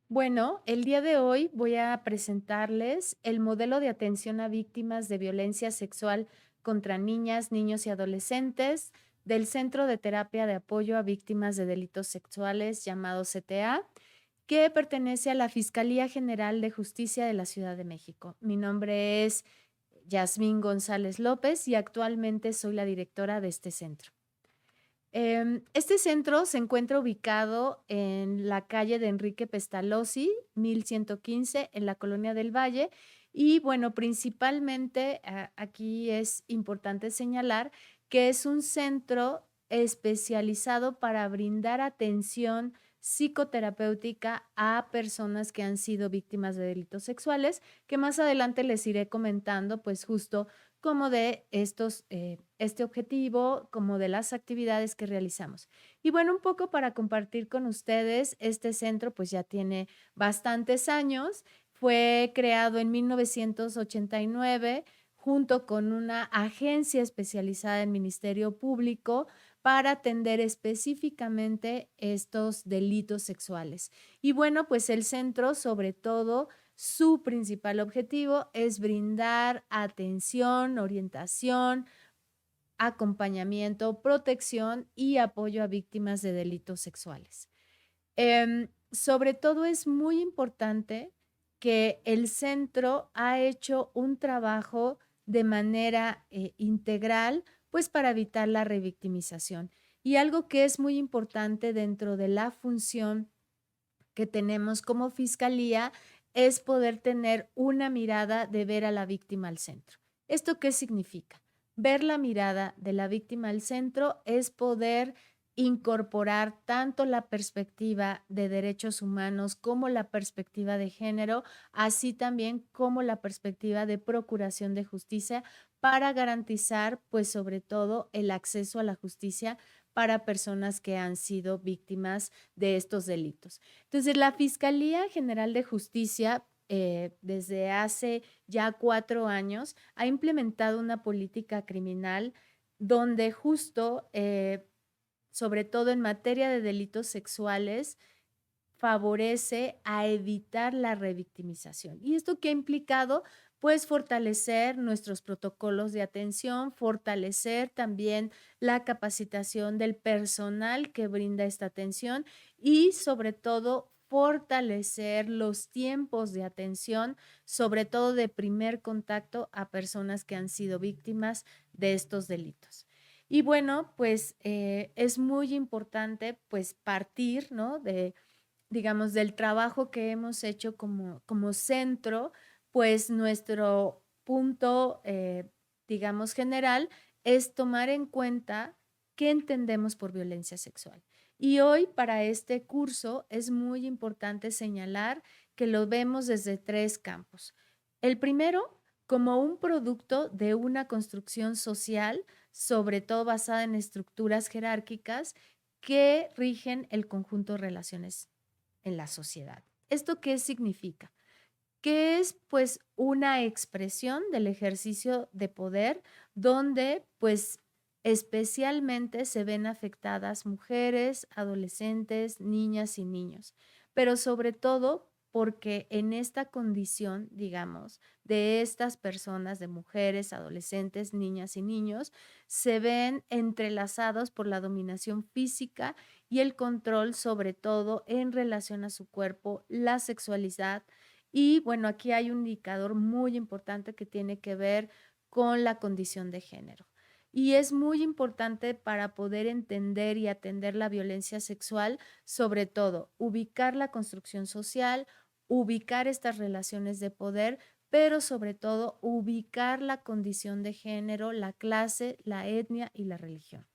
Bueno, el día de hoy voy a presentarles el modelo de atención a víctimas de violencia sexual contra niñas, niños y adolescentes del Centro de Terapia de Apoyo a Víctimas de Delitos Sexuales llamado CTA, que pertenece a la Fiscalía General de Justicia de la Ciudad de México. Mi nombre es Yasmín González López y actualmente soy la directora de este centro. Este centro se encuentra ubicado en la calle de Enrique Pestalozzi, 1115, en la Colonia del Valle. Y bueno, principalmente aquí es importante señalar que es un centro especializado para brindar atención psicoterapéutica a personas que han sido víctimas de delitos sexuales, que más adelante les iré comentando, pues justo como de este objetivo, como de las actividades que realizamos. Y bueno, un poco para compartir con ustedes, este centro pues ya tiene bastantes años, fue creado en 1989 junto con una agencia especializada en Ministerio Público para atender específicamente estos delitos sexuales. Y bueno, pues el centro sobre todo su principal objetivo es brindar atención, orientación, acompañamiento, protección y apoyo a víctimas de delitos sexuales. Sobre todo es muy importante que el centro ha hecho un trabajo de manera integral, pues para evitar la revictimización. Y algo que es muy importante dentro de la función que tenemos como fiscalía es poder tener una mirada de ver a la víctima al centro. ¿Esto qué significa? Ver la mirada de la víctima al centro es poder incorporar tanto la perspectiva de derechos humanos como la perspectiva de género, así también como la perspectiva de procuración de justicia para garantizar, pues sobre todo, el acceso a la justicia para personas que han sido víctimas de estos delitos. Entonces, la Fiscalía General de Justicia, desde hace ya 4 años, ha implementado una política criminal donde justo, sobre todo en materia de delitos sexuales, favorece a evitar la revictimización. ¿Y esto qué ha implicado? Pues fortalecer nuestros protocolos de atención, fortalecer también la capacitación del personal que brinda esta atención y sobre todo fortalecer los tiempos de atención, sobre todo de primer contacto a personas que han sido víctimas de estos delitos. Y bueno, pues es muy importante pues partir, ¿no? De digamos, del trabajo que hemos hecho como centro, pues nuestro punto, digamos, general es tomar en cuenta qué entendemos por violencia sexual. Y hoy para este curso es muy importante señalar que lo vemos desde 3 campos. El primero, como un producto de una construcción social, sobre todo basada en estructuras jerárquicas que rigen el conjunto de relaciones en la sociedad. ¿Esto qué significa? Que es pues una expresión del ejercicio de poder donde pues especialmente se ven afectadas mujeres, adolescentes, niñas y niños, pero sobre todo porque en esta condición, digamos, de estas personas, de mujeres, adolescentes, niñas y niños, se ven entrelazados por la dominación física y el control sobre todo en relación a su cuerpo, la sexualidad, y bueno, aquí hay un indicador muy importante que tiene que ver con la condición de género. Y es muy importante para poder entender y atender la violencia sexual, sobre todo ubicar la construcción social, ubicar estas relaciones de poder, pero sobre todo ubicar la condición de género, la clase, la etnia y la religión.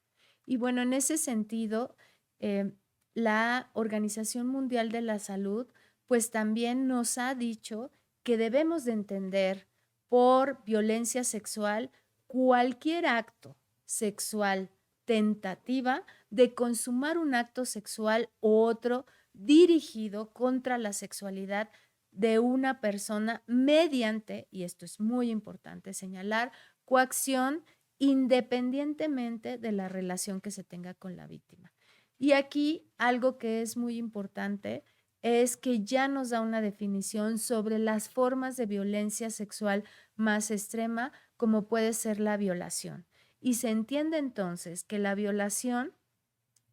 Y bueno, en ese sentido, eh, la Organización Mundial de la Salud pues también nos ha dicho que debemos de entender por violencia sexual cualquier acto sexual tentativa de consumar un acto sexual u otro dirigido contra la sexualidad de una persona mediante, y esto es muy importante señalar, coacción independientemente de la relación que se tenga con la víctima. Y aquí algo que es muy importante es que ya nos da una definición sobre las formas de violencia sexual más extrema, como puede ser la violación. Y se entiende entonces que la violación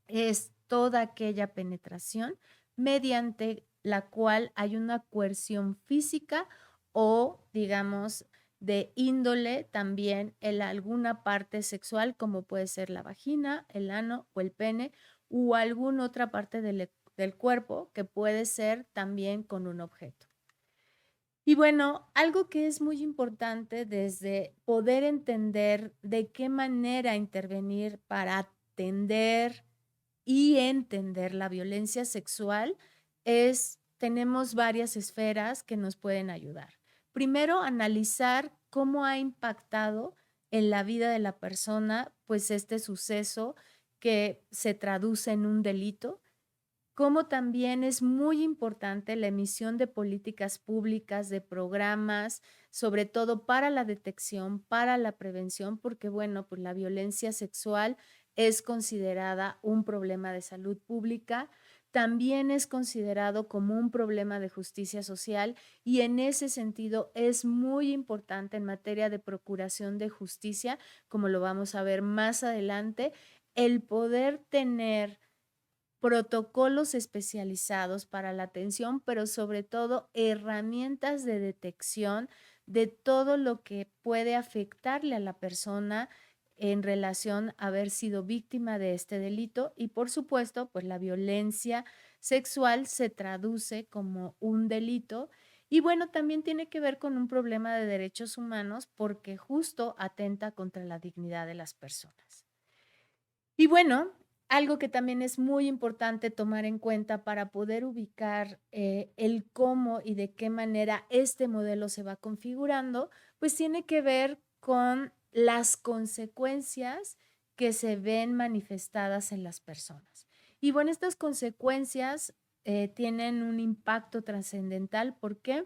es toda aquella penetración mediante la cual hay una coerción física o, digamos, de índole también en alguna parte sexual, como puede ser la vagina, el ano o el pene, u alguna otra parte del cuerpo que puede ser también con un objeto. Y bueno, algo que es muy importante desde poder entender de qué manera intervenir para atender y entender la violencia sexual tenemos varias esferas que nos pueden ayudar. Primero, analizar cómo ha impactado en la vida de la persona, pues este suceso que se traduce en un delito, como también es muy importante la emisión de políticas públicas, de programas, sobre todo para la detección, para la prevención, porque bueno, pues la violencia sexual es considerada un problema de salud pública, también es considerado como un problema de justicia social y en ese sentido es muy importante en materia de procuración de justicia, como lo vamos a ver más adelante, el poder tener protocolos especializados para la atención, pero sobre todo herramientas de detección de todo lo que puede afectarle a la persona en relación a haber sido víctima de este delito y por supuesto, pues la violencia sexual se traduce como un delito y bueno, también tiene que ver con un problema de derechos humanos porque justo atenta contra la dignidad de las personas. Y bueno, algo que también es muy importante tomar en cuenta para poder ubicar el cómo y de qué manera este modelo se va configurando, pues tiene que ver con las consecuencias que se ven manifestadas en las personas. Y bueno, estas consecuencias tienen un impacto trascendental. ¿Por qué?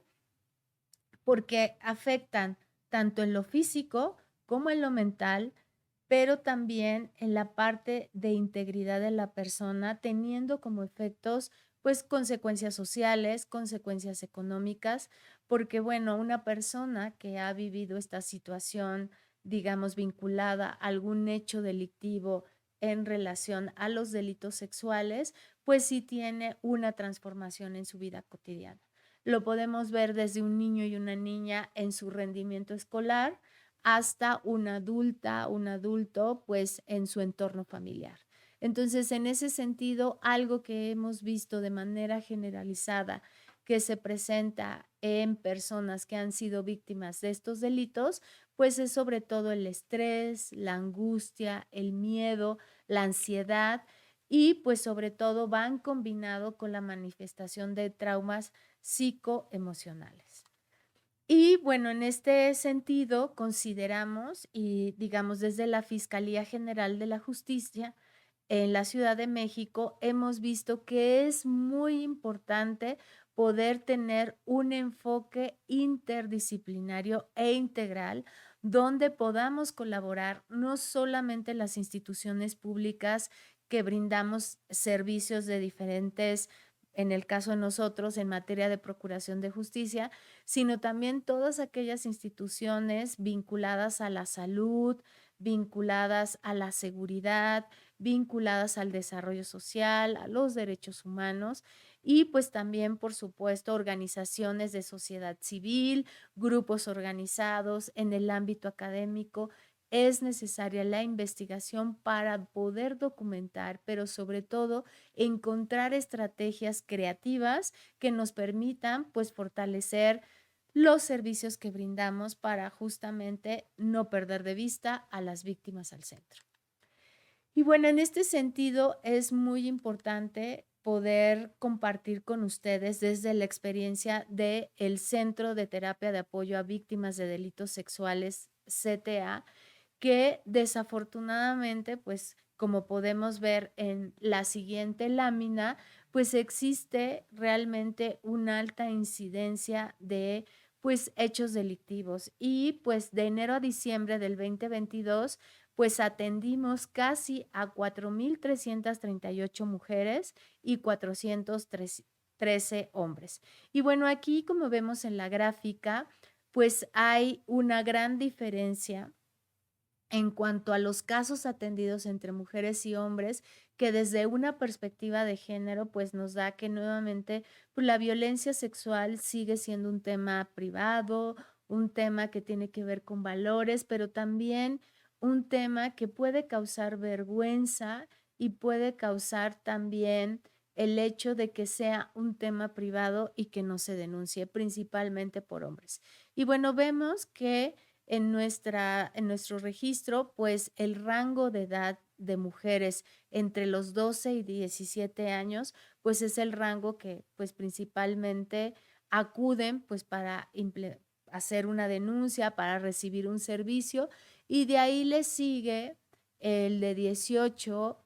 Porque afectan tanto en lo físico como en lo mental, pero también en la parte de integridad de la persona, teniendo como efectos, pues, consecuencias sociales, consecuencias económicas, porque, bueno, una persona que ha vivido esta situación, digamos, vinculada a algún hecho delictivo en relación a los delitos sexuales, pues sí tiene una transformación en su vida cotidiana. Lo podemos ver desde un niño y una niña en su rendimiento escolar hasta una adulta, un adulto, pues en su entorno familiar. Entonces, en ese sentido, algo que hemos visto de manera generalizada que se presenta en personas que han sido víctimas de estos delitos, pues es sobre todo el estrés, la angustia, el miedo, la ansiedad y pues sobre todo van combinado con la manifestación de traumas psicoemocionales. Y bueno, en este sentido consideramos y digamos desde la Fiscalía General de la Justicia en la Ciudad de México hemos visto que es muy importante poder tener un enfoque interdisciplinario e integral donde podamos colaborar no solamente las instituciones públicas que brindamos servicios de diferentes, en el caso de nosotros, en materia de procuración de justicia, sino también todas aquellas instituciones vinculadas a la salud, vinculadas a la seguridad, vinculadas al desarrollo social, a los derechos humanos y pues también, por supuesto, organizaciones de sociedad civil, grupos organizados en el ámbito académico. Es necesaria la investigación para poder documentar, pero sobre todo encontrar estrategias creativas que nos permitan pues fortalecer los servicios que brindamos para justamente no perder de vista a las víctimas al centro. Y bueno, en este sentido es muy importante poder compartir con ustedes desde la experiencia del Centro de Terapia de Apoyo a Víctimas de Delitos Sexuales, CTA, que desafortunadamente, pues como podemos ver en la siguiente lámina, pues existe realmente una alta incidencia de pues hechos delictivos y pues de enero a diciembre del 2022 pues atendimos casi a 4,338 mujeres y 13 hombres. Y bueno, aquí como vemos en la gráfica, pues hay una gran diferencia en cuanto a los casos atendidos entre mujeres y hombres, que desde una perspectiva de género, pues nos da que nuevamente, pues la violencia sexual sigue siendo un tema privado, un tema que tiene que ver con valores, pero también un tema que puede causar vergüenza y puede causar también el hecho de que sea un tema privado y que no se denuncie, principalmente por hombres. Y bueno, vemos que en nuestro registro, pues el rango de edad de mujeres entre los 12 y 17 años, pues es el rango que pues principalmente acuden pues para hacer una denuncia, para recibir un servicio y de ahí le sigue el de 18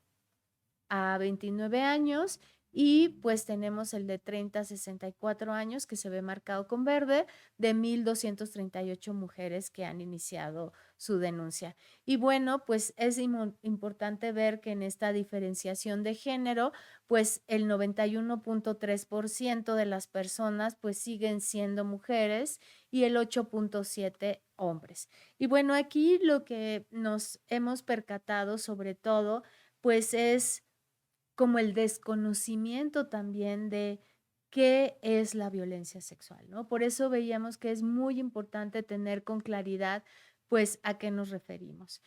a 29 años y pues tenemos el de 30 a 64 años que se ve marcado con verde de 1,238 mujeres que han iniciado su denuncia. Y bueno, pues es importante ver que en esta diferenciación de género, pues el 91,3% de las personas pues siguen siendo mujeres y el 8,7% hombres. Y bueno, aquí lo que nos hemos percatado sobre todo, pues es como el desconocimiento también de qué es la violencia sexual, ¿no? Por eso veíamos que es muy importante tener con claridad, pues, a qué nos referimos.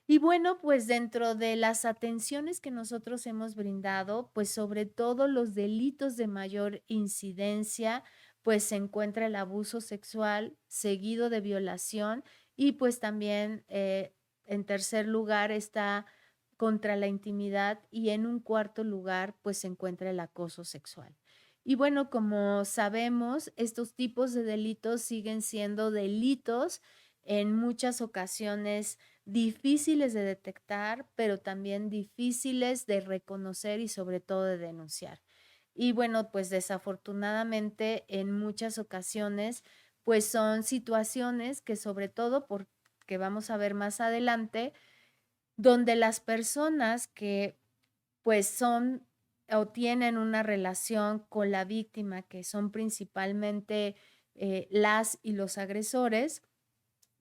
Y bueno, pues dentro de las atenciones que nosotros hemos brindado, pues sobre todo los delitos de mayor incidencia, pues se encuentra el abuso sexual seguido de violación y pues también en tercer lugar está contra la intimidad y en un cuarto lugar, pues se encuentra el acoso sexual. Y bueno, como sabemos, estos tipos de delitos siguen siendo delitos en muchas ocasiones difíciles de detectar, pero también difíciles de reconocer y sobre todo de denunciar. Y bueno, pues desafortunadamente en muchas ocasiones, pues son situaciones que sobre todo porque vamos a ver más adelante, donde las personas que pues son o tienen una relación con la víctima, que son principalmente las y los agresores,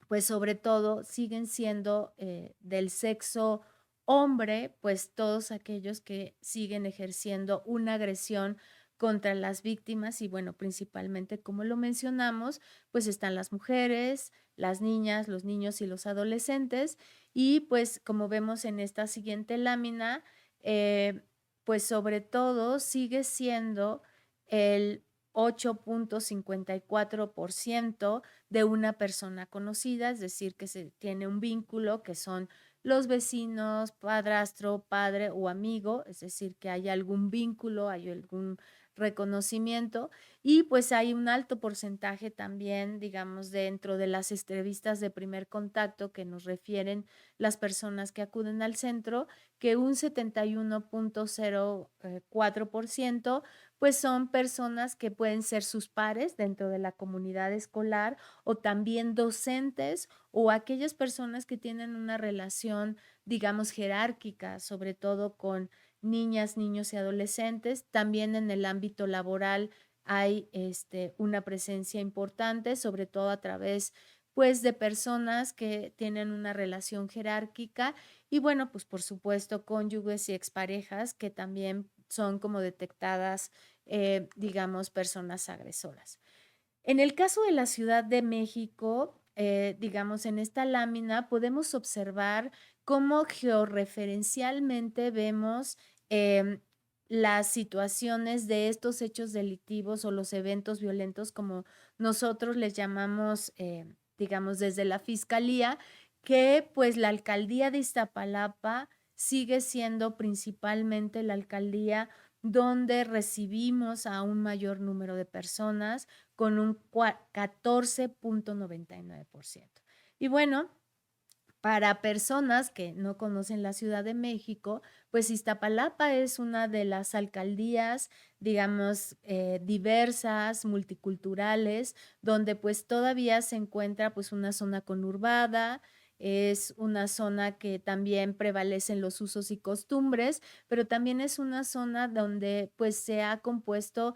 pues sobre todo siguen siendo del sexo hombre, pues todos aquellos que siguen ejerciendo una agresión contra las víctimas y bueno, principalmente como lo mencionamos, pues están las mujeres, las niñas, los niños y los adolescentes y pues como vemos en esta siguiente lámina, eh, pues sobre todo sigue siendo el 8,54% de una persona conocida, es decir, que se tiene un vínculo, que son los vecinos, padrastro, padre o amigo, es decir, que hay algún vínculo, hay algún reconocimiento y pues hay un alto porcentaje también, digamos, dentro de las entrevistas de primer contacto que nos refieren las personas que acuden al centro, que un 71,04% pues son personas que pueden ser sus pares dentro de la comunidad escolar o también docentes o aquellas personas que tienen una relación, digamos, jerárquica, sobre todo con niñas, niños y adolescentes. También en el ámbito laboral hay una presencia importante, sobre todo a través pues de personas que tienen una relación jerárquica y bueno, pues por supuesto cónyuges y exparejas que también son como detectadas, digamos, personas agresoras. En el caso de la Ciudad de México, digamos, en esta lámina podemos observar cómo georreferencialmente vemos em, las situaciones de estos hechos delictivos o los eventos violentos, como nosotros les llamamos, digamos, desde la Fiscalía, que pues la alcaldía de Iztapalapa sigue siendo principalmente la alcaldía donde recibimos a un mayor número de personas con un 14,99%. Y bueno, para personas que no conocen la Ciudad de México, pues Iztapalapa es una de las alcaldías, digamos, diversas, multiculturales, donde pues todavía se encuentra pues una zona conurbada, es una zona que también prevalecen los usos y costumbres, pero también es una zona donde pues se ha compuesto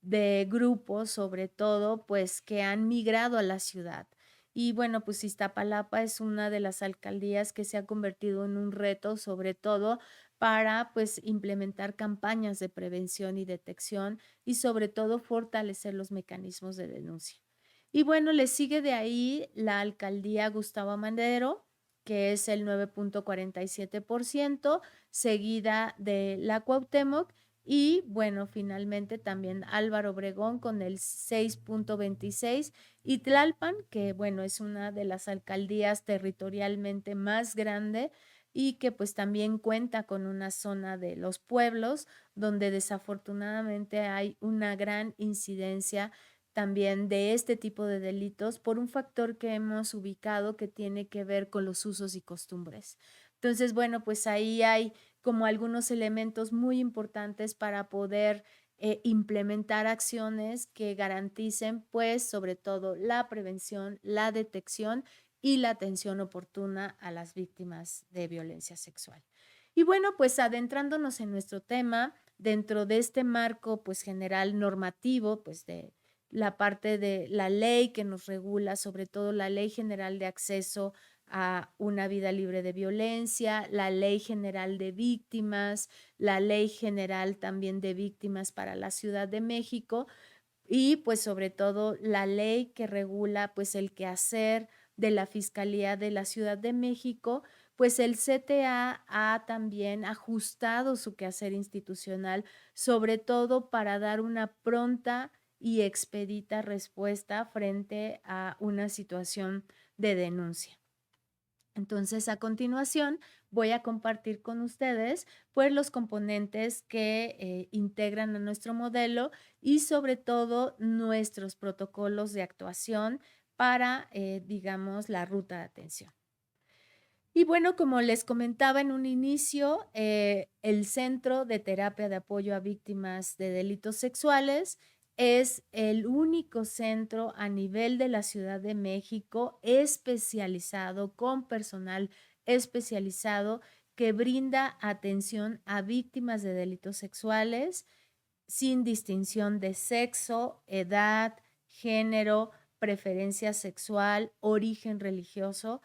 de grupos, sobre todo, pues, que han migrado a la ciudad. Y bueno, pues Iztapalapa es una de las alcaldías que se ha convertido en un reto, sobre todo para, pues, implementar campañas de prevención y detección y sobre todo fortalecer los mecanismos de denuncia. Y bueno, le sigue de ahí la alcaldía Gustavo Amadero, que es el 9.47%, seguida de la Cuauhtémoc y bueno, finalmente también Álvaro Obregón con el 6.26 y Tlalpan, que bueno, es una de las alcaldías territorialmente más grande y que pues también cuenta con una zona de los pueblos donde desafortunadamente hay una gran incidencia también de este tipo de delitos por un factor que hemos ubicado que tiene que ver con los usos y costumbres. Entonces, bueno, pues ahí hay como algunos elementos muy importantes para poder implementar acciones que garanticen, pues, sobre todo la prevención, la detección y la atención oportuna a las víctimas de violencia sexual. Y bueno, pues adentrándonos en nuestro tema, dentro de este marco, pues general normativo, pues de la parte de la ley que nos regula, sobre todo la Ley General de Acceso a una vida libre de violencia, la Ley General de Víctimas, la Ley General también de Víctimas para la Ciudad de México y pues sobre todo la ley que regula pues el quehacer de la Fiscalía de la Ciudad de México, pues el CTA ha también ajustado su quehacer institucional, sobre todo para dar una pronta y expedita respuesta frente a una situación de denuncia. Entonces, a continuación, voy a compartir con ustedes, pues, los componentes que integran a nuestro modelo y sobre todo nuestros protocolos de actuación para, digamos, la ruta de atención. Y bueno, como les comentaba en un inicio, el Centro de Terapia de Apoyo a Víctimas de Delitos Sexuales es el único centro a nivel de la Ciudad de México especializado, con personal especializado que brinda atención a víctimas de delitos sexuales sin distinción de sexo, edad, género, preferencia sexual, origen religioso.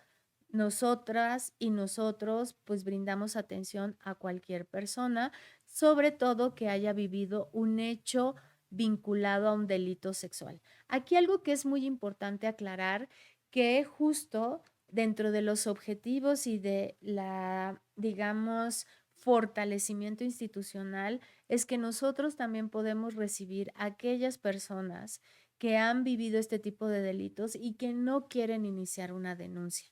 Nosotras y nosotros pues brindamos atención a cualquier persona, sobre todo que haya vivido un hecho vinculado a un delito sexual. Aquí algo que es muy importante aclarar, que justo dentro de los objetivos y de la, digamos, fortalecimiento institucional, es que nosotros también podemos recibir a aquellas personas que han vivido este tipo de delitos y que no quieren iniciar una denuncia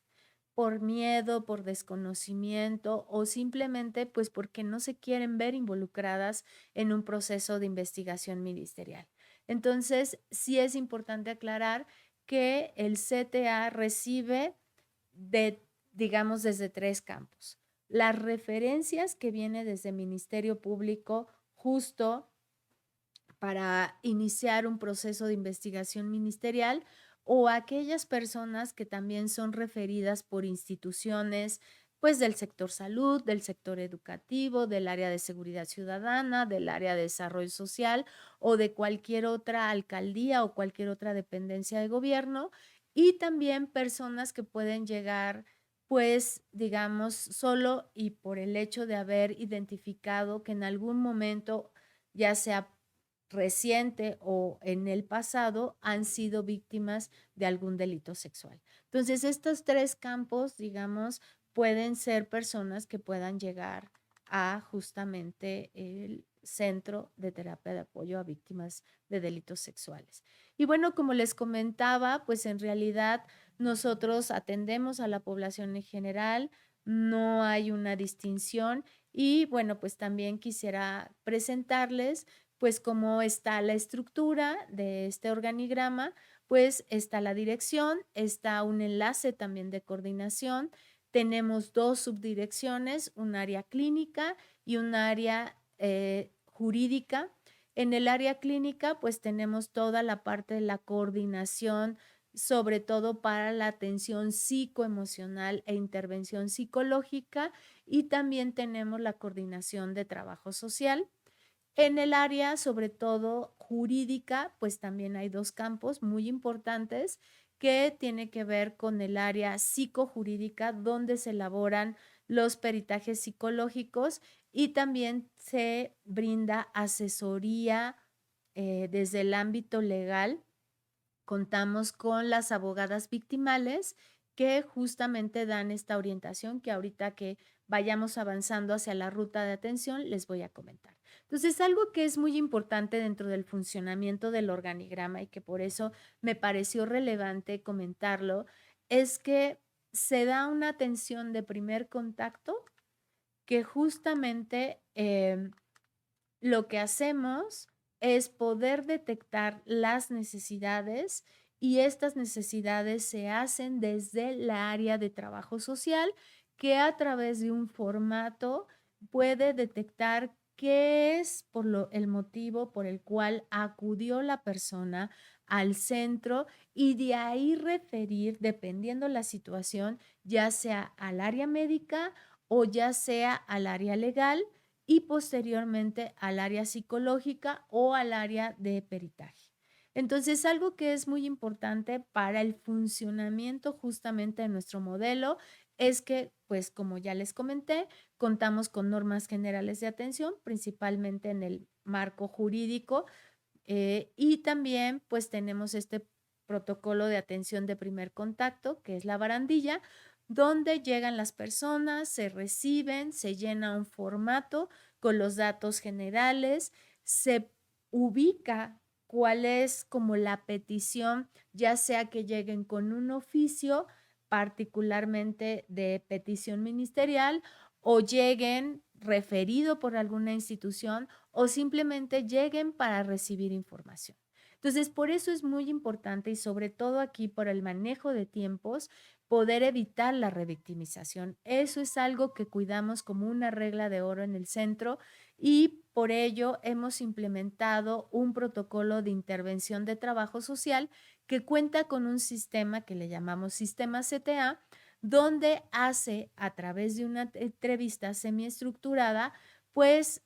por miedo, por desconocimiento o simplemente pues porque no se quieren ver involucradas en un proceso de investigación ministerial. Entonces, sí es importante aclarar que el CTA recibe de, digamos, desde tres campos. Las referencias que viene desde Ministerio Público justo para iniciar un proceso de investigación ministerial o aquellas personas que también son referidas por instituciones, pues del sector salud, del sector educativo, del área de seguridad ciudadana, del área de desarrollo social o de cualquier otra alcaldía o cualquier otra dependencia de gobierno y también personas que pueden llegar pues digamos solo y por el hecho de haber identificado que en algún momento ya sea reciente o en el pasado han sido víctimas de algún delito sexual. Entonces, estos tres campos, digamos, pueden ser personas que puedan llegar a justamente el Centro de Terapia de Apoyo a Víctimas de Delitos Sexuales. Y bueno, como les comentaba, pues en realidad nosotros atendemos a la población en general, no hay una distinción y bueno, pues también quisiera presentarles pues cómo está la estructura de este organigrama, pues está la dirección, está un enlace también de coordinación, tenemos dos subdirecciones, un área clínica y un área jurídica. En el área clínica, pues tenemos toda la parte de la coordinación, sobre todo para la atención psicoemocional e intervención psicológica, y también tenemos la coordinación de trabajo social. En el área, sobre todo jurídica, pues también hay 2 campos muy importantes que tiene que ver con el área psicojurídica, donde se elaboran los peritajes psicológicos y también se brinda asesoría, desde el ámbito legal. Contamos con las abogadas victimales que justamente dan esta orientación que ahorita que vayamos avanzando hacia la ruta de atención les voy a comentar. Entonces, algo que es muy importante dentro del funcionamiento del organigrama y que por eso me pareció relevante comentarlo, es que se da una atención de primer contacto que justamente lo que hacemos es poder detectar las necesidades y estas necesidades se hacen desde la área de trabajo social que a través de un formato puede detectar qué es el motivo por el cual acudió la persona al centro y de ahí referir, dependiendo la situación, ya sea al área médica o ya sea al área legal y posteriormente al área psicológica o al área de peritaje. Entonces, algo que es muy importante para el funcionamiento justamente de nuestro modelo es que, pues como ya les comenté, contamos con normas generales de atención, principalmente en el marco jurídico, y también pues tenemos este protocolo de atención de primer contacto, que es la barandilla, donde llegan las personas, se reciben, se llena un formato con los datos generales, se ubica cuál es como la petición, ya sea que lleguen con un oficio particularmente de petición ministerial o lleguen referido por alguna institución o simplemente lleguen para recibir información. Entonces, por eso es muy importante y sobre todo aquí por el manejo de tiempos, poder evitar la revictimización. Eso es algo que cuidamos como una regla de oro en el centro y por ello hemos implementado un protocolo de intervención de trabajo social que cuenta con un sistema que le llamamos sistema CTA, donde hace a través de una entrevista semiestructurada, pues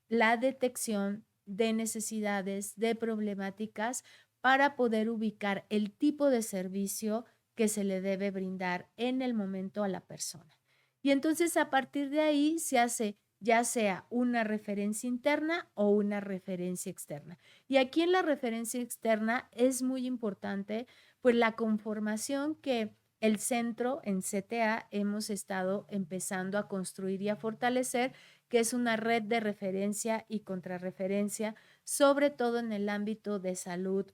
la detección de necesidades, de problemáticas para poder ubicar el tipo de servicio que se le debe brindar en el momento a la persona. Y entonces a partir de ahí se hace ya sea una referencia interna o una referencia externa. Y aquí en la referencia externa es muy importante pues la conformación que el centro en CTA hemos estado empezando a construir y a fortalecer, que es una red de referencia y contrarreferencia, sobre todo en el ámbito de salud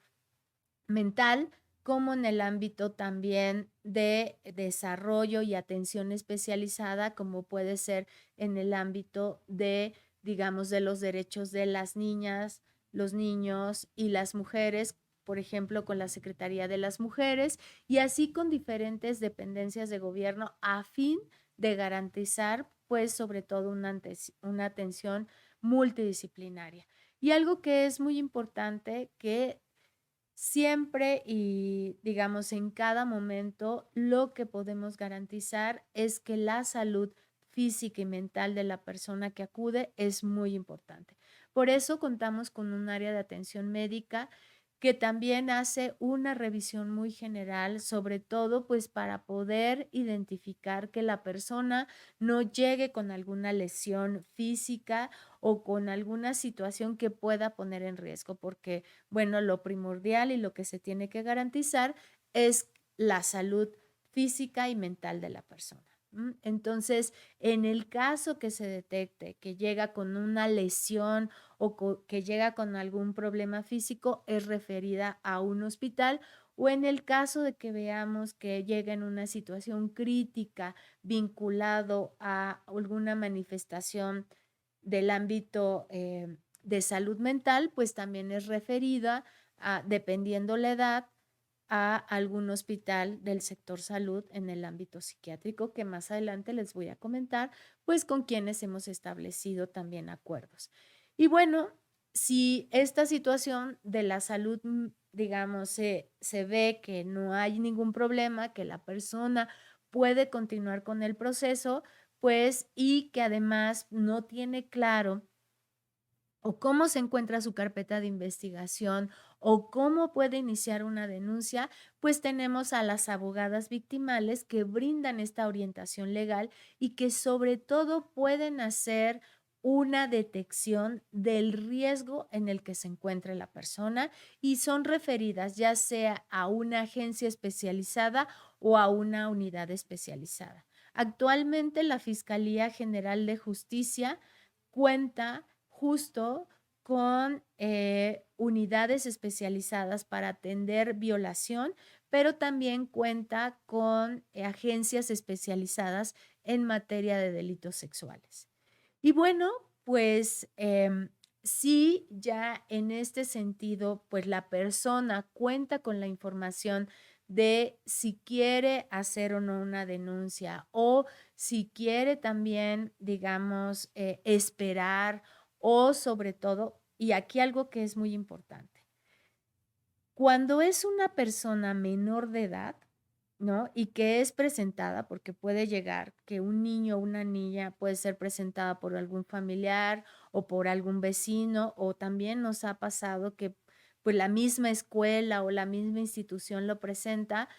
mental, como en el ámbito también de desarrollo y atención especializada, como puede ser en el ámbito de, digamos, de los derechos de las niñas, los niños y las mujeres, por ejemplo, con la Secretaría de las Mujeres y así con diferentes dependencias de gobierno a fin de garantizar, pues, sobre todo una atención multidisciplinaria. Y algo que es muy importante que siempre y digamos en cada momento lo que podemos garantizar es que la salud física y mental de la persona que acude es muy importante. Por eso contamos con un área de atención médica que también hace una revisión muy general, sobre todo pues para poder identificar que la persona no llegue con alguna lesión física o con alguna situación que pueda poner en riesgo, porque bueno, lo primordial y lo que se tiene que garantizar es la salud física y mental de la persona. Entonces, en el caso que se detecte que llega con una lesión o que llega con algún problema físico, es referida a un hospital o en el caso de que veamos que llega en una situación crítica vinculado a alguna manifestación del ámbito de salud mental, pues también es referida, dependiendo la edad, a algún hospital del sector salud en el ámbito psiquiátrico, que más adelante les voy a comentar, pues con quienes hemos establecido también acuerdos. Y bueno, si esta situación de la salud, digamos, se ve que no hay ningún problema, que la persona puede continuar con el proceso, pues, y que además no tiene claro o cómo se encuentra su carpeta de investigación o cómo puede iniciar una denuncia, pues tenemos a las abogadas victimales que brindan esta orientación legal y que sobre todo pueden hacer una detección del riesgo en el que se encuentre la persona y son referidas ya sea a una agencia especializada o a una unidad especializada. Actualmente la Fiscalía General de Justicia cuenta justo con unidades especializadas para atender violación, pero también cuenta con agencias especializadas en materia de delitos sexuales. Y bueno, pues sí, ya en este sentido, pues la persona cuenta con la información de si quiere hacer o no una denuncia o si quiere también, digamos, esperar o sobre todo, y aquí algo que es muy importante, cuando es una persona menor de edad, ¿no? Y que es presentada, porque puede llegar que un niño o una niña puede ser presentada por algún familiar o por algún vecino, o también nos ha pasado que, pues, la misma escuela o la misma institución lo presenta,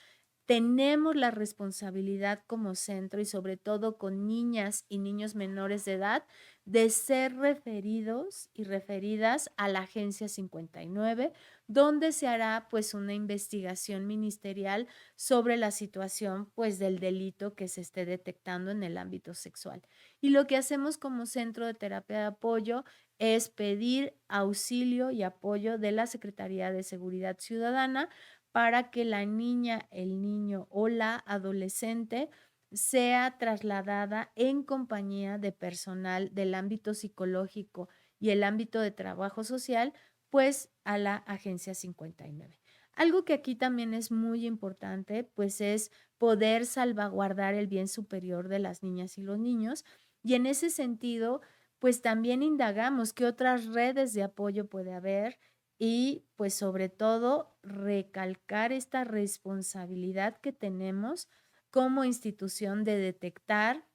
tenemos la responsabilidad como centro y sobre todo con niñas y niños menores de edad de ser referidos y referidas a la Agencia 59, donde se hará pues una investigación ministerial sobre la situación pues del delito que se esté detectando en el ámbito sexual. Y lo que hacemos como centro de terapia de apoyo es pedir auxilio y apoyo de la Secretaría de Seguridad Ciudadana para que la niña, el niño o la adolescente sea trasladada en compañía de personal del ámbito psicológico y el ámbito de trabajo social, pues a la Agencia 59. Algo que aquí también es muy importante, pues es poder salvaguardar el bien superior de las niñas y los niños. Y en ese sentido, pues también indagamos qué otras redes de apoyo puede haber, y pues sobre todo recalcar esta responsabilidad que tenemos como institución de detectar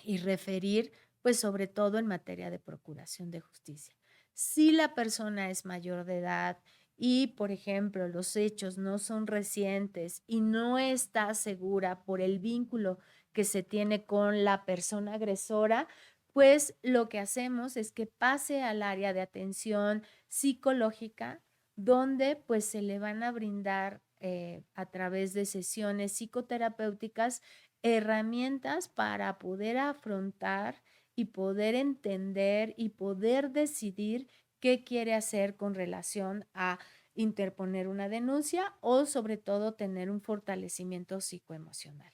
y referir, pues sobre todo en materia de procuración de justicia. Si la persona es mayor de edad y, por ejemplo, los hechos no son recientes y no está segura por el vínculo que se tiene con la persona agresora, pues lo que hacemos es que pase al área de atención psicológica, donde pues se le van a brindar a través de sesiones psicoterapéuticas herramientas para poder afrontar y poder entender y poder decidir qué quiere hacer con relación a interponer una denuncia o sobre todo tener un fortalecimiento psicoemocional.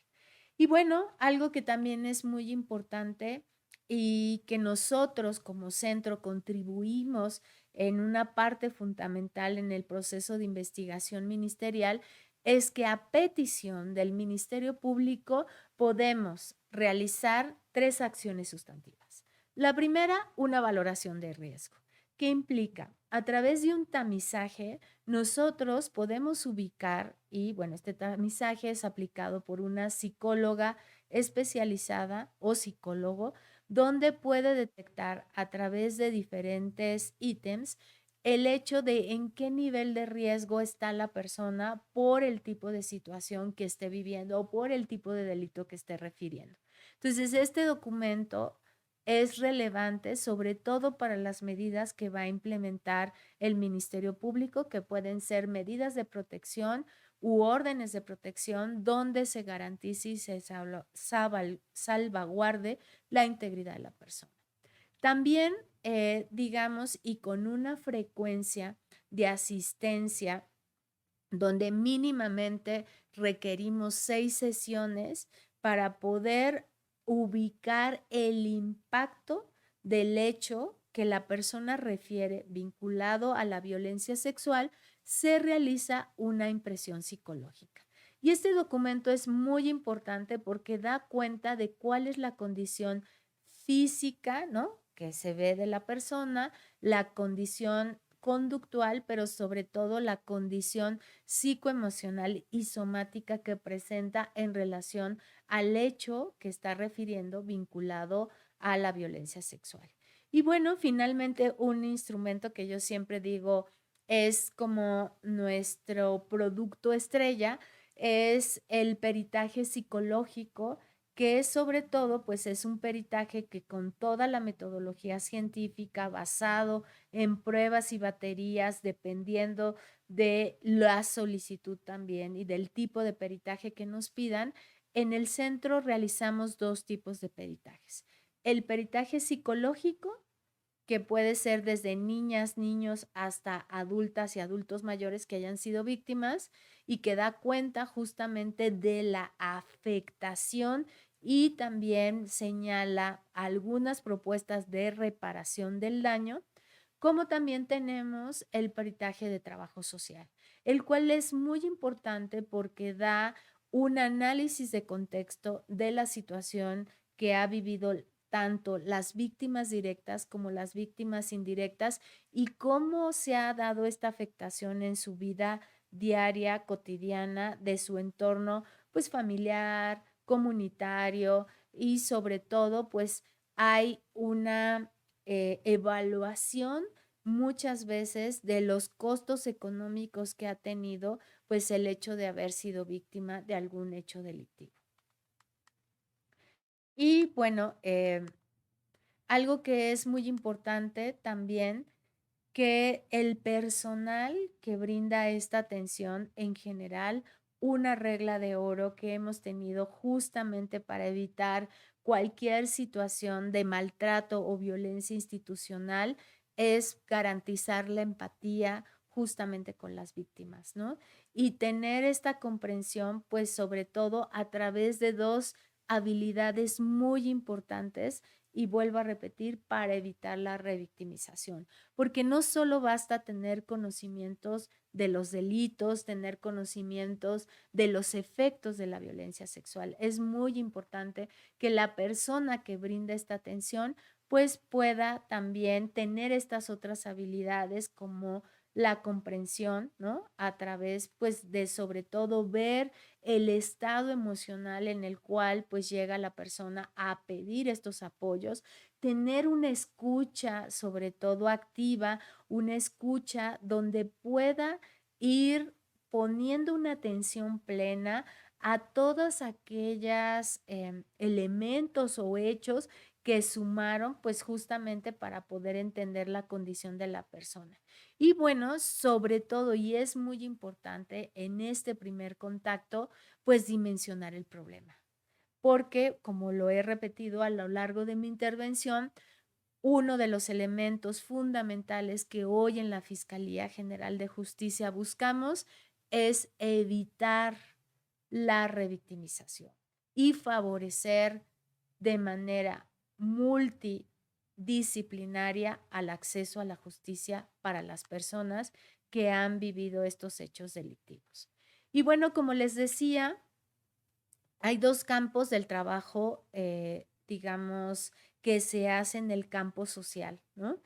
Y bueno, algo que también es muy importante y que nosotros como centro contribuimos en una parte fundamental en el proceso de investigación ministerial es que a petición del Ministerio Público podemos realizar 3 acciones sustantivas. La primera, una valoración de riesgo, que implica, a través de un tamizaje, nosotros podemos ubicar, y bueno, este tamizaje es aplicado por una psicóloga especializada o psicólogo, donde puede detectar a través de diferentes ítems el hecho de en qué nivel de riesgo está la persona por el tipo de situación que esté viviendo o por el tipo de delito que esté refiriendo. Entonces, este documento es relevante sobre todo para las medidas que va a implementar el Ministerio Público, que pueden ser medidas de protección u órdenes de protección donde se garantice y se salvaguarde la integridad de la persona. También, digamos, y con una frecuencia de asistencia donde mínimamente requerimos 6 sesiones para poder ubicar el impacto del hecho que la persona refiere vinculado a la violencia sexual, se realiza una impresión psicológica. Y este documento es muy importante porque da cuenta de cuál es la condición física, ¿no? Que se ve de la persona, la condición conductual, pero sobre todo la condición psicoemocional y somática que presenta en relación al hecho que está refiriendo vinculado a la violencia sexual. Y bueno, finalmente un instrumento que yo siempre digo es como nuestro producto estrella, es el peritaje psicológico, que es sobre todo, pues es un peritaje que con toda la metodología científica basado en pruebas y baterías, dependiendo de la solicitud también y del tipo de peritaje que nos pidan, en el centro realizamos dos tipos de peritajes. El peritaje psicológico, que puede ser desde niñas, niños hasta adultas y adultos mayores que hayan sido víctimas y que da cuenta justamente de la afectación y también señala algunas propuestas de reparación del daño, como también tenemos el peritaje de trabajo social, el cual es muy importante porque da un análisis de contexto de la situación que ha vivido tanto las víctimas directas como las víctimas indirectas y cómo se ha dado esta afectación en su vida diaria, cotidiana, de su entorno, pues familiar, comunitario y sobre todo, pues hay una evaluación muchas veces de los costos económicos que ha tenido, pues el hecho de haber sido víctima de algún hecho delictivo. Y bueno, algo que es muy importante también, que el personal que brinda esta atención en general, una regla de oro que hemos tenido justamente para evitar cualquier situación de maltrato o violencia institucional es garantizar la empatía justamente con las víctimas, ¿no? Y tener esta comprensión, pues sobre todo a través de dos habilidades muy importantes y vuelvo a repetir, para evitar la revictimización, porque no solo basta tener conocimientos de los delitos, tener conocimientos de los efectos de la violencia sexual. Es muy importante que la persona que brinda esta atención pues pueda también tener estas otras habilidades como la comprensión, ¿no? A través pues de sobre todo ver el estado emocional en el cual pues llega la persona a pedir estos apoyos, tener una escucha sobre todo activa, una escucha donde pueda ir poniendo una atención plena a todos aquellos elementos o hechos que sumaron pues justamente para poder entender la condición de la persona. Y bueno, sobre todo, y es muy importante en este primer contacto, pues dimensionar el problema. Porque, como lo he repetido a lo largo de mi intervención, uno de los elementos fundamentales que hoy en la Fiscalía General de Justicia buscamos es evitar la revictimización y favorecer de manera multidisciplinaria al acceso a la justicia para las personas que han vivido estos hechos delictivos. Y bueno, como les decía, hay dos campos del trabajo, digamos, que se hace en el campo social, ¿no?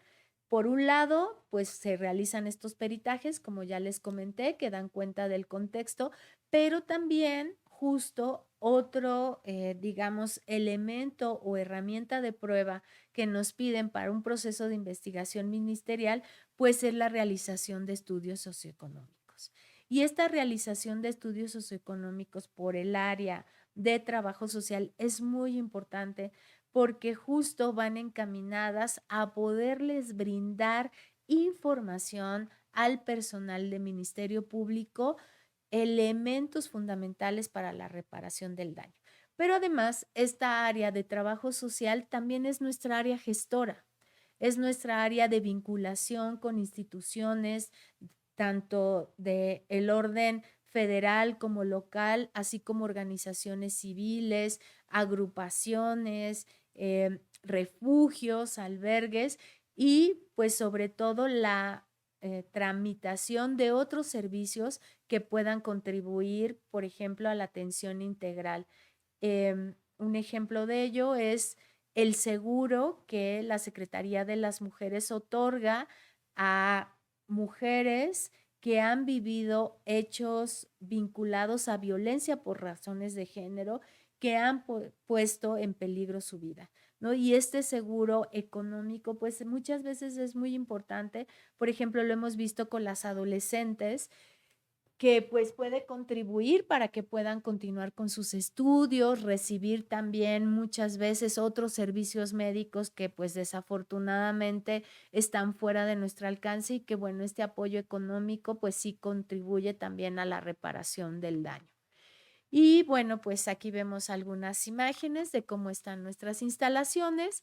Por un lado, pues se realizan estos peritajes, como ya les comenté, que dan cuenta del contexto, pero también justo otro, digamos, elemento o herramienta de prueba que nos piden para un proceso de investigación ministerial, pues es la realización de estudios socioeconómicos. Y esta realización de estudios socioeconómicos por el área de trabajo social es muy importante porque justo van encaminadas a poderles brindar información al personal de Ministerio Público, elementos fundamentales para la reparación del daño. Pero además, esta área de trabajo social también es nuestra área gestora, es nuestra área de vinculación con instituciones, tanto del orden federal como local, así como organizaciones civiles, agrupaciones, refugios, albergues y pues sobre todo la tramitación de otros servicios que puedan contribuir, por ejemplo, a la atención integral. Un ejemplo de ello es el seguro que la Secretaría de las Mujeres otorga a mujeres que han vivido hechos vinculados a violencia por razones de género que han puesto en peligro su vida. ¿no? Y este seguro económico, pues muchas veces es muy importante. Por ejemplo, lo hemos visto con las adolescentes que pues puede contribuir para que puedan continuar con sus estudios, recibir también muchas veces otros servicios médicos que pues desafortunadamente están fuera de nuestro alcance y que bueno, este apoyo económico pues sí contribuye también a la reparación del daño. Y bueno, pues aquí vemos algunas imágenes de cómo están nuestras instalaciones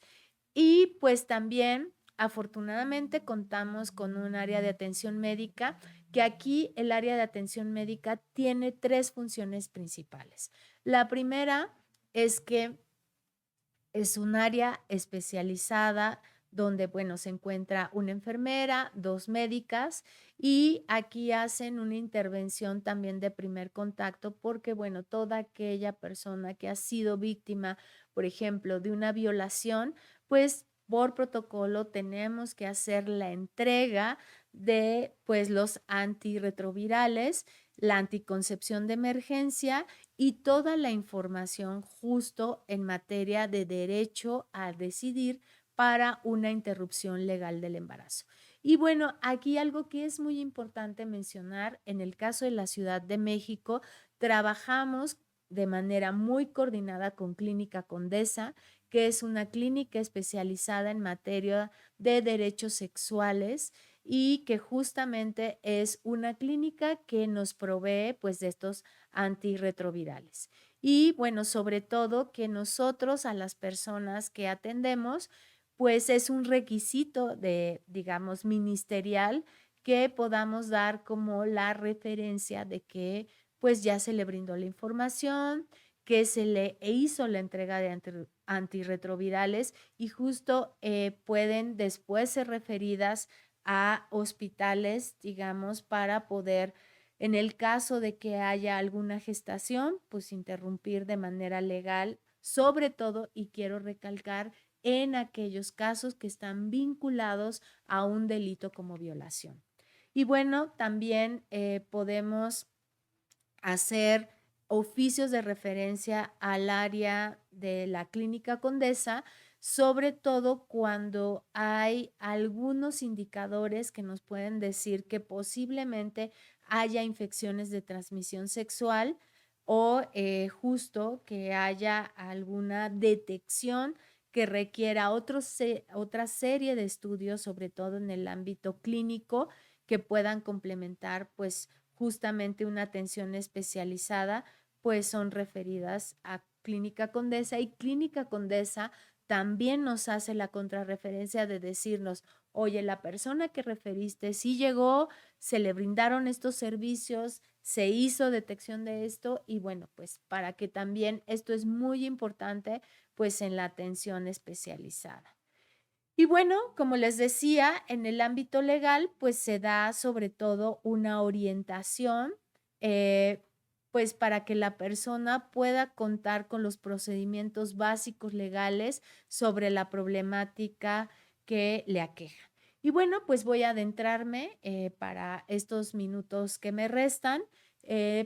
y pues también, afortunadamente, contamos con un área de atención médica, que aquí el área de atención médica tiene tres funciones principales. La primera es que es un área especializada donde, bueno, se encuentra una enfermera, dos médicas y aquí hacen una intervención también de primer contacto porque, bueno, toda aquella persona que ha sido víctima, por ejemplo, de una violación, pues por protocolo tenemos que hacer la entrega de, pues, los antirretrovirales, la anticoncepción de emergencia y toda la información justo en materia de derecho a decidir para una interrupción legal del embarazo. Y bueno, aquí algo que es muy importante mencionar, en el caso de la Ciudad de México, trabajamos de manera muy coordinada con Clínica Condesa, que es una clínica especializada en materia de derechos sexuales y que justamente es una clínica que nos provee pues de estos antirretrovirales. Y bueno, sobre todo que nosotros a las personas que atendemos, pues es un requisito de, digamos, ministerial que podamos dar como la referencia de que pues ya se le brindó la información, que se le hizo la entrega de antirretrovirales y justo pueden después ser referidas a hospitales, digamos, para poder en el caso de que haya alguna gestación, pues interrumpir de manera legal, sobre todo, y quiero recalcar, en aquellos casos que están vinculados a un delito como violación. Y bueno, también podemos hacer oficios de referencia al área de la Clínica Condesa, sobre todo cuando hay algunos indicadores que nos pueden decir que posiblemente haya infecciones de transmisión sexual o justo que haya alguna detección que requiera otra serie de estudios, sobre todo en el ámbito clínico, que puedan complementar pues justamente una atención especializada, pues son referidas a Clínica Condesa y Clínica Condesa también nos hace la contrarreferencia de decirnos, oye, la persona que referiste sí llegó, se le brindaron estos servicios, se hizo detección de esto y bueno, pues para que también esto es muy importante pues en la atención especializada. Y bueno, como les decía, en el ámbito legal, pues se da sobre todo una orientación, eh, pues para que la persona pueda contar con los procedimientos básicos legales sobre la problemática que le aqueja. Y bueno, pues voy a adentrarme para estos minutos que me restan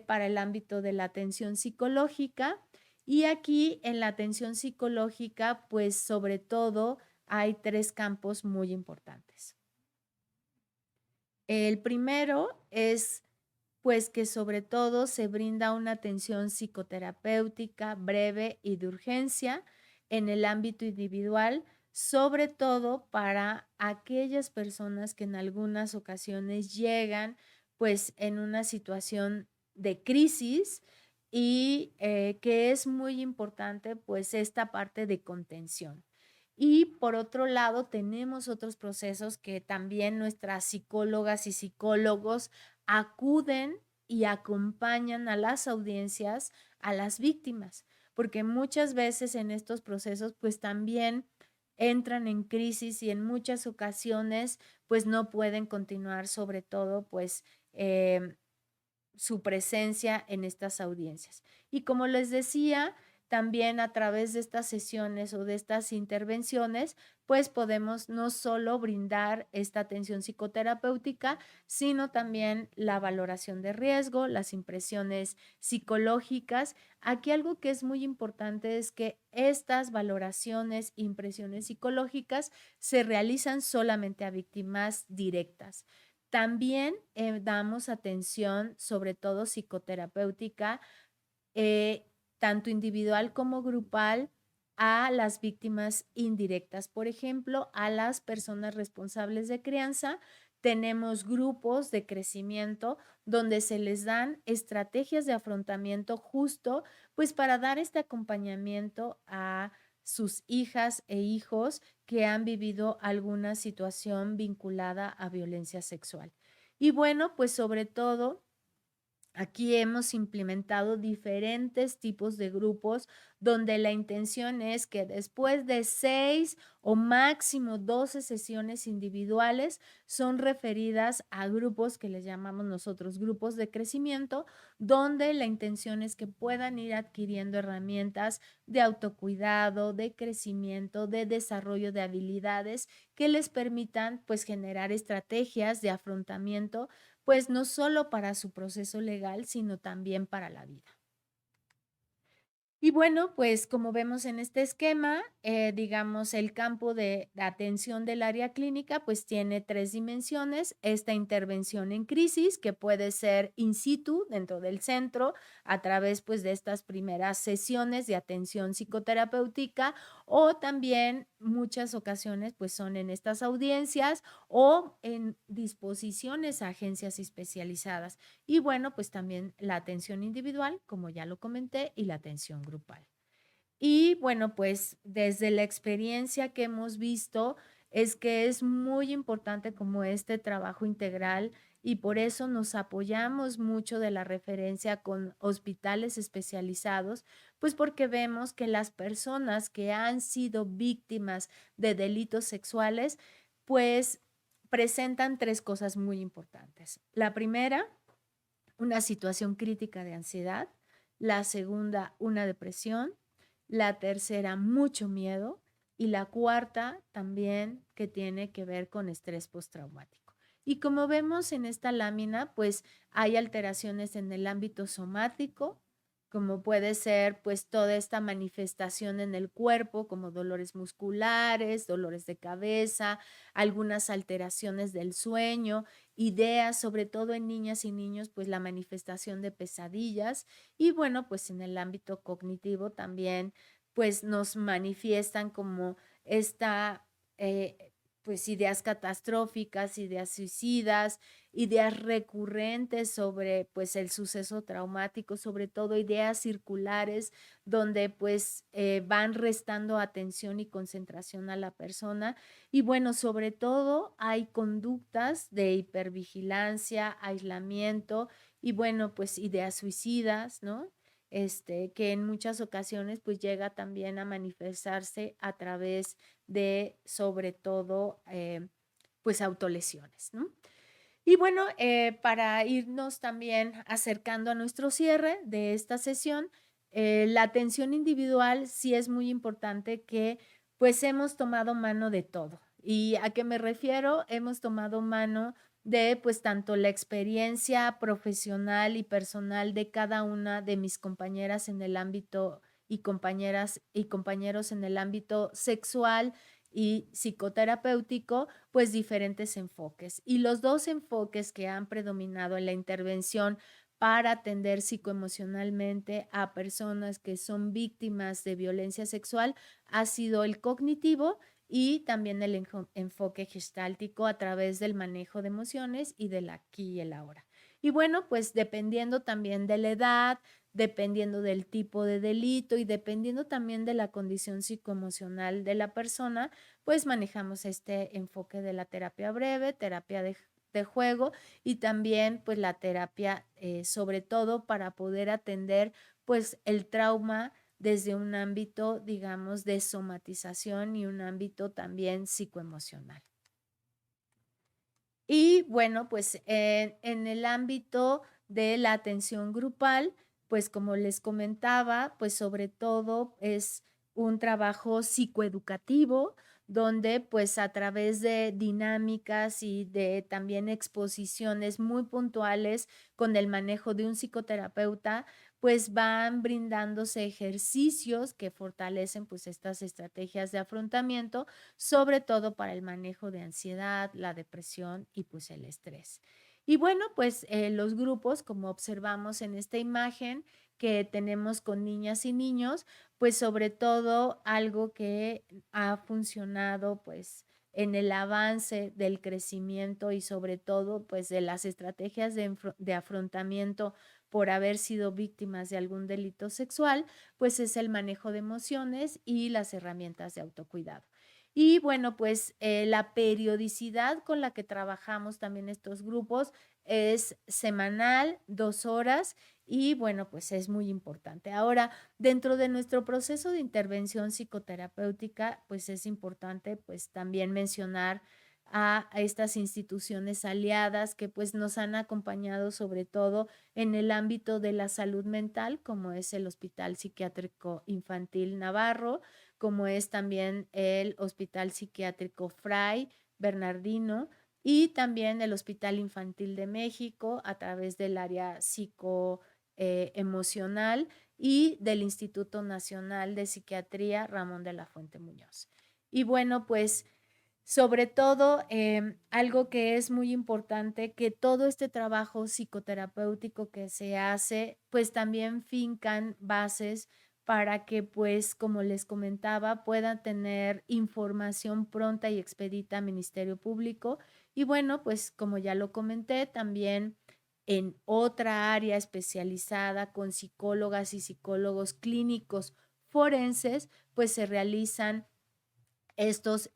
para el ámbito de la atención psicológica. Y aquí en la atención psicológica, pues sobre todo hay tres campos muy importantes. El primero es, pues, que sobre todo se brinda una atención psicoterapéutica breve y de urgencia en el ámbito individual, sobre todo para aquellas personas que en algunas ocasiones llegan, pues, en una situación de crisis y que es muy importante, pues, esta parte de contención. Y por otro lado, tenemos otros procesos que también nuestras psicólogas y psicólogos acuden y acompañan a las audiencias, a las víctimas, porque muchas veces en estos procesos pues también entran en crisis y en muchas ocasiones pues no pueden continuar, sobre todo pues su presencia en estas audiencias. Y como les decía, también a través de estas sesiones o de estas intervenciones, pues podemos no solo brindar esta atención psicoterapéutica, sino también la valoración de riesgo, las impresiones psicológicas. Aquí algo que es muy importante es que estas valoraciones, impresiones psicológicas se realizan solamente a víctimas directas. También damos atención, sobre todo psicoterapéutica, eh, tanto individual como grupal, a las víctimas indirectas. Por ejemplo, a las personas responsables de crianza, tenemos grupos de crecimiento donde se les dan estrategias de afrontamiento justo, pues para dar este acompañamiento a sus hijas e hijos que han vivido alguna situación vinculada a violencia sexual. Y bueno, pues sobre todo aquí hemos implementado diferentes tipos de grupos donde la intención es que después de 6 o máximo 12 sesiones individuales son referidas a grupos que les llamamos nosotros grupos de crecimiento, donde la intención es que puedan ir adquiriendo herramientas de autocuidado, de crecimiento, de desarrollo de habilidades que les permitan pues generar estrategias de afrontamiento, pues no solo para su proceso legal, sino también para la vida. Y bueno, pues como vemos en este esquema, digamos, el campo de atención del área clínica, pues tiene 3 dimensiones. Esta intervención en crisis, que puede ser in situ dentro del centro, a través pues de estas primeras sesiones de atención psicoterapéutica, o también muchas ocasiones pues son en estas audiencias o en disposiciones a agencias especializadas. Y bueno, pues también la atención individual, como ya lo comenté, y la atención grupal. Y bueno, pues desde la experiencia que hemos visto es que es muy importante como este trabajo integral y por eso nos apoyamos mucho de la referencia con hospitales especializados, pues porque vemos que las personas que han sido víctimas de delitos sexuales, pues presentan 3 cosas muy importantes. La primera, una situación crítica de ansiedad, la segunda, una depresión, la tercera, mucho miedo y la cuarta también que tiene que ver con estrés postraumático. Y como vemos en esta lámina, pues hay alteraciones en el ámbito somático, como puede ser pues toda esta manifestación en el cuerpo, como dolores musculares, dolores de cabeza, algunas alteraciones del sueño, ideas, sobre todo en niñas y niños, pues la manifestación de pesadillas y bueno, pues en el ámbito cognitivo también, pues nos manifiestan como esta, pues ideas catastróficas, ideas suicidas, ideas recurrentes sobre pues el suceso traumático, sobre todo ideas circulares donde pues van restando atención y concentración a la persona y bueno, sobre todo hay conductas de hipervigilancia, aislamiento y bueno, pues ideas suicidas, ¿no? Que en muchas ocasiones pues llega también a manifestarse a través de sobre todo pues autolesiones, ¿no? Y bueno, para irnos también acercando a nuestro cierre de esta sesión, la atención individual sí es muy importante que pues hemos tomado mano de todo. ¿Y a qué me refiero? Hemos tomado mano de pues tanto la experiencia profesional y personal de cada una de mis compañeras en el ámbito y compañeras y compañeros en el ámbito sexual y psicoterapéutico, pues diferentes enfoques. Y los 2 enfoques que han predominado en la intervención para atender psicoemocionalmente a personas que son víctimas de violencia sexual ha sido el cognitivo y también el enfoque gestáltico a través del manejo de emociones y del aquí y el ahora. Y bueno, pues dependiendo también de la edad, dependiendo del tipo de delito y dependiendo también de la condición psicoemocional de la persona, pues manejamos este enfoque de la terapia breve, terapia de juego y también pues la terapia sobre todo para poder atender pues el trauma desde un ámbito, digamos, de somatización y un ámbito también psicoemocional. Y bueno, pues en el ámbito de la atención grupal, pues como les comentaba, pues sobre todo es un trabajo psicoeducativo, donde pues a través de dinámicas y de también exposiciones muy puntuales con el manejo de un psicoterapeuta, pues van brindándose ejercicios que fortalecen pues estas estrategias de afrontamiento, sobre todo para el manejo de ansiedad, la depresión y pues el estrés. Y bueno, pues los grupos, como observamos en esta imagen que tenemos con niñas y niños, pues sobre todo algo que ha funcionado pues en el avance del crecimiento y sobre todo pues de las estrategias de afrontamiento por haber sido víctimas de algún delito sexual, pues es el manejo de emociones y las herramientas de autocuidado. Y bueno, pues la periodicidad con la que trabajamos también estos grupos es semanal, 2 horas, y bueno, pues es muy importante. Ahora, dentro de nuestro proceso de intervención psicoterapéutica, pues es importante pues también mencionar a estas instituciones aliadas que pues nos han acompañado sobre todo en el ámbito de la salud mental, como es el Hospital Psiquiátrico Infantil Navarro, como es también el Hospital Psiquiátrico Fray Bernardino y también el Hospital Infantil de México a través del área emocional y del Instituto Nacional de Psiquiatría Ramón de la Fuente Muñoz. Y bueno, pues sobre todo, algo que es muy importante, que todo este trabajo psicoterapéutico que se hace, pues también fincan bases para que, pues, como les comentaba, puedan tener información pronta y expedita al Ministerio Público. Y bueno, pues como ya lo comenté, también en otra área especializada con psicólogas y psicólogos clínicos forenses, pues se realizan estos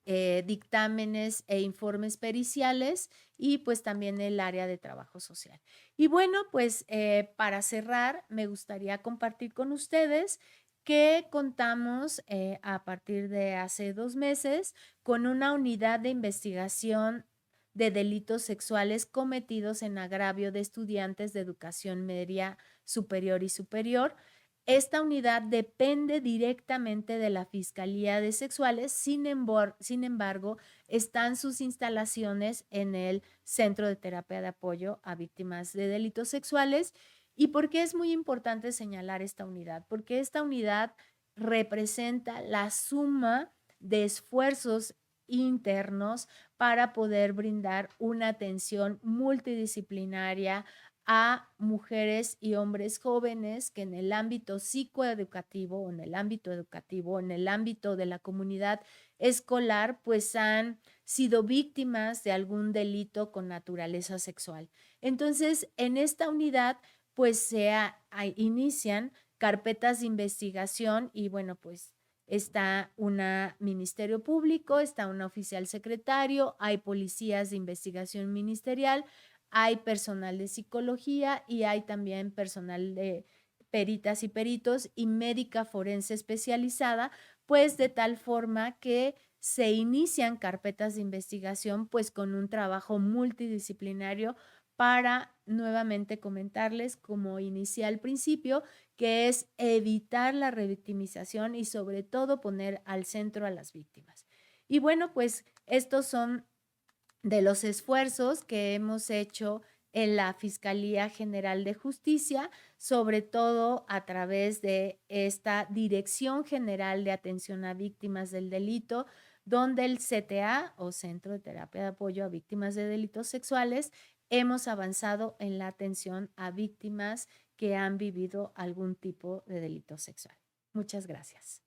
dictámenes e informes periciales y pues también el área de trabajo social. Y bueno, pues para cerrar, me gustaría compartir con ustedes que contamos a partir de hace 2 meses con una unidad de investigación de delitos sexuales cometidos en agravio de estudiantes de educación media superior y superior. Esta unidad depende directamente de la Fiscalía de Sexuales, sin embargo, están sus instalaciones en el Centro de Terapia de Apoyo a Víctimas de Delitos Sexuales. ¿Y por qué es muy importante señalar esta unidad? Porque esta unidad representa la suma de esfuerzos internos para poder brindar una atención multidisciplinaria a mujeres y hombres jóvenes que en el ámbito psicoeducativo o en el ámbito educativo, en el ámbito de la comunidad escolar, pues han sido víctimas de algún delito con naturaleza sexual. Entonces, en esta unidad, pues inician carpetas de investigación y bueno, pues está un ministerio público, está un oficial secretario, hay policías de investigación ministerial, hay personal de psicología y hay también personal de peritas y peritos y médica forense especializada, pues de tal forma que se inician carpetas de investigación pues con un trabajo multidisciplinario para nuevamente comentarles, como inicié al principio, que es evitar la revictimización y sobre todo poner al centro a las víctimas. Y bueno, pues estos son de los esfuerzos que hemos hecho en la Fiscalía General de Justicia, sobre todo a través de esta Dirección General de Atención a Víctimas del Delito, donde el CTA o Centro de Terapia de Apoyo a Víctimas de Delitos Sexuales hemos avanzado en la atención a víctimas que han vivido algún tipo de delito sexual. Muchas gracias.